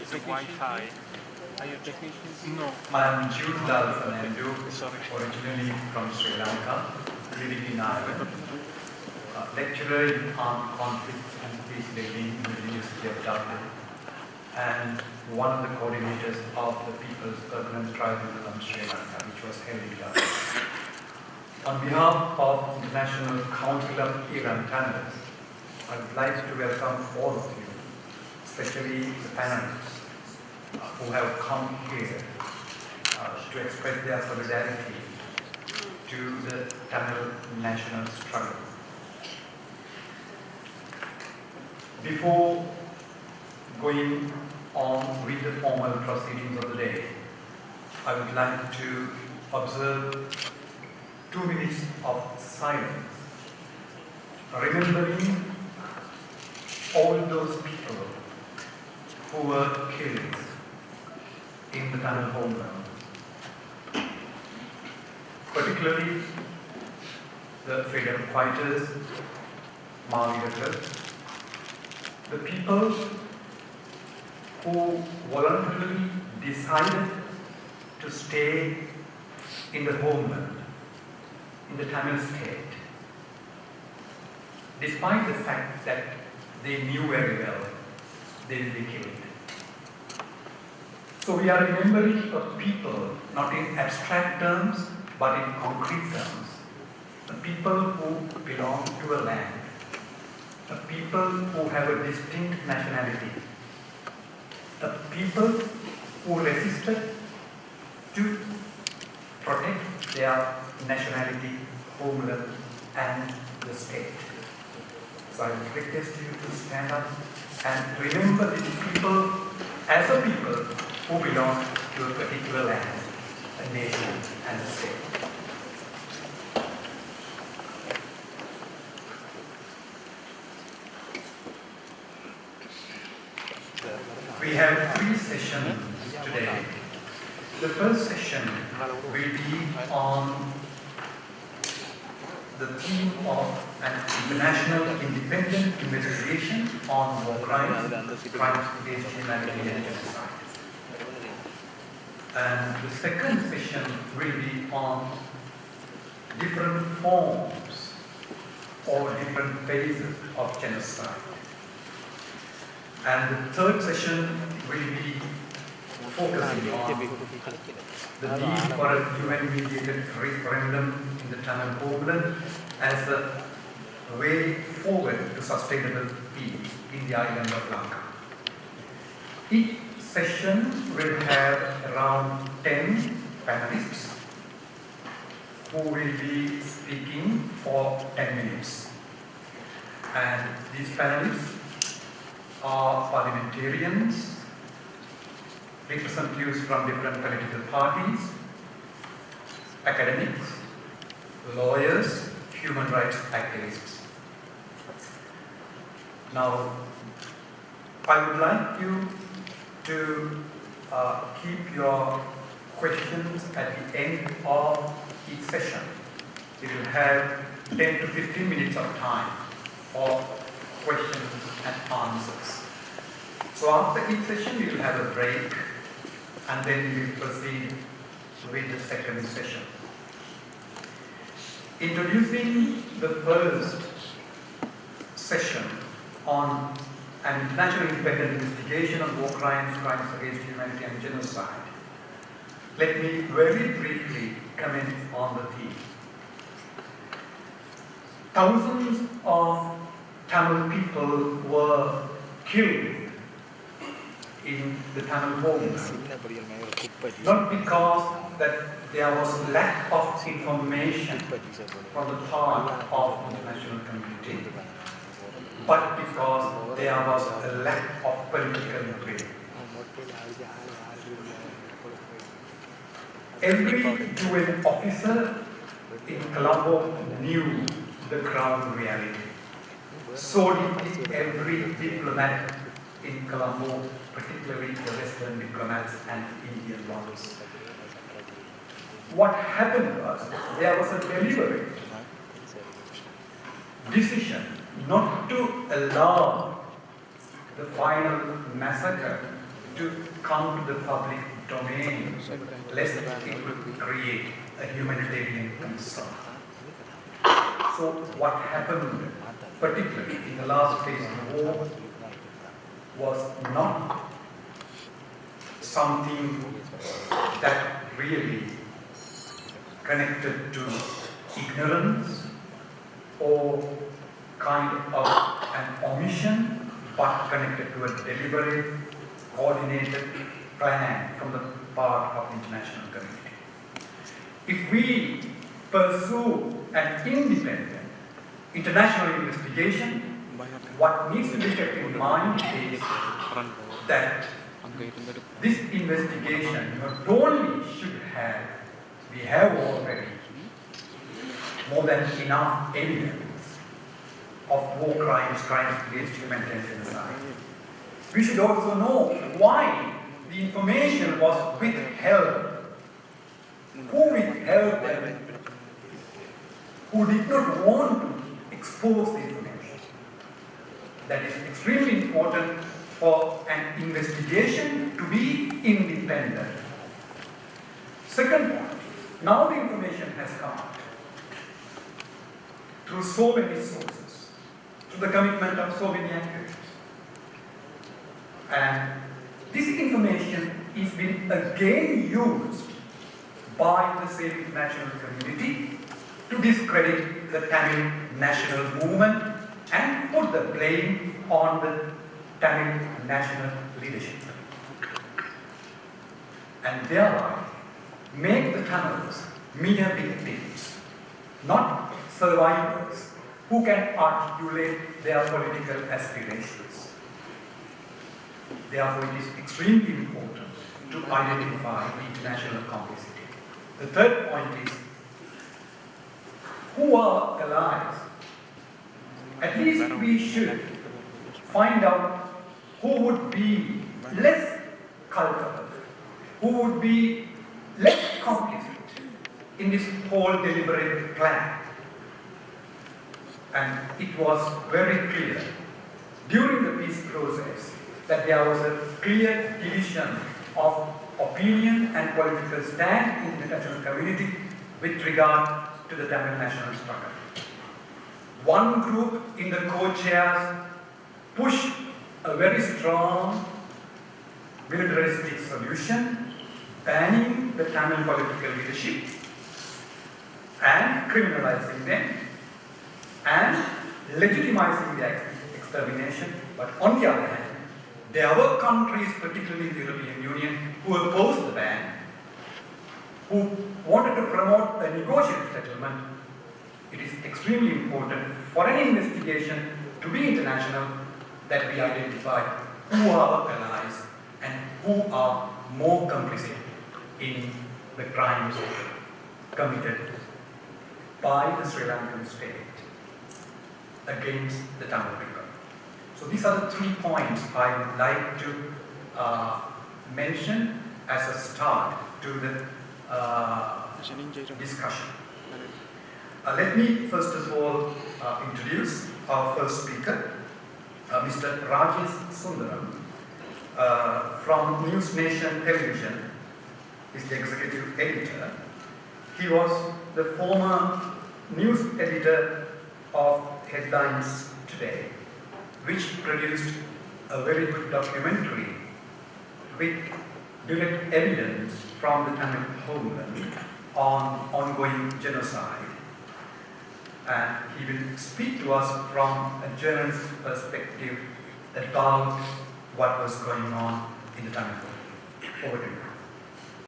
the Wi-Fi. Are you technician? No. I'm Jude Fernando, originally from Sri Lanka, living in Ireland. Lecturer in armed conflict and peace building in the University of Dublin, and one of the coordinators of the People's Permanent Tribunal on Sri Lanka, which was held in Dublin. On behalf of International Council of Iran Tamils, I would like to welcome all of you, especially the panelists who have come here to express their solidarity to the Tamil national struggle. Before going on with the formal proceedings of the day, I would like to observe 2 minutes of silence, remembering all those people who were killed in the Tamil homeland, particularly the freedom fighters, Maviratars, the people who voluntarily decided to stay in the homeland, in the Tamil state, despite the fact that they knew very well they will be killed. So we are remembering of people, not in abstract terms, but in concrete terms. The people who belong to a land, the people who have a distinct nationality, the people who resisted to protect their nationality, homeland, and the state. So I would request you to stand up and remember these people as a people who belong to a particular land, a nation, and a state. We have 3 sessions today. The first session will be on the theme of an international independent investigation on war crimes, crimes against humanity and genocide. And the second session will be on different forms or different phases of genocide. And the third session will be focusing on the need for a UN-mediated referendum in the Tamil homeland as a way forward to sustainable peace in the island of Lanka. Each session will have around 10 panelists who will be speaking for 10 minutes. And these panelists are parliamentarians, representatives from different political parties, academics, lawyers, human rights activists. Now, I would like you to keep your questions at the end of each session. We will have 10 to 15 minutes of time for questions and answers. So after each session, we will have a break, and then we will proceed with the second session. Introducing the first session on an international independent investigation on war crimes, crimes against humanity and genocide, let me very briefly comment on the theme. Thousands of Tamil people were killed in the Tamil homeland, not because that there was lack of information from the part of the international community, but because there was a lack of political will. Every UN officer in Colombo knew the ground reality. So did every diplomat in Colombo, particularly the Western diplomats and Indian ones. What happened was, there was a deliberate decision not to allow the final massacre to come to the public domain, lest it would create a humanitarian concern. So what happened, particularly in the last phase of the war, was not something that really connected to ignorance or kind of an omission, but connected to a deliberate, coordinated plan from the part of the international community. If we pursue an independent international investigation, what needs to be kept in mind is that this investigation not only should have, we have already more than enough evidence of war crimes, crimes against humanitarian genocide. We should also know why the information was withheld, who withheld them, who did not want to expose the information. That is extremely important for an investigation to be independent. Second point, now the information has come out through so many sources, through the commitment of so many actors. And this information is being again used by the same international community to discredit the Tamil national movement and put the blame on the Tamil national leadership. And thereby make the Tamils mere victims, not survivors who can articulate their political aspirations. Therefore, it is extremely important to identify the international complicity. The third point is, who are allies? At least we should find out who would be less culpable, who would be less complicit in this whole deliberate plan. And it was very clear during the peace process that there was a clear division of opinion and political stand in the international community with regard to the Tamil national struggle. One group in the co-chairs pushed a very strong militaristic solution, banning the Tamil political leadership and criminalizing them and legitimizing their extermination. But on the other hand, there were countries, particularly the European Union, who opposed the ban, who wanted to promote a negotiated settlement. It is extremely important for any investigation to be international that we identify who are allies and who are more complicit in the crimes committed by the Sri Lankan state against the Tamil people. So these are the 3 points I would like to mention as a start to the discussion. Let me first of all introduce our first speaker, Mr. Rajesh Sundaram from News Nation Television. He's the executive editor. He was the former news editor of Headlines Today, which produced a very good documentary with direct evidence from the Tamil homeland on ongoing genocide. And he will speak to us from a journalist's perspective about what was going on in the Tamil homeland. Over to you.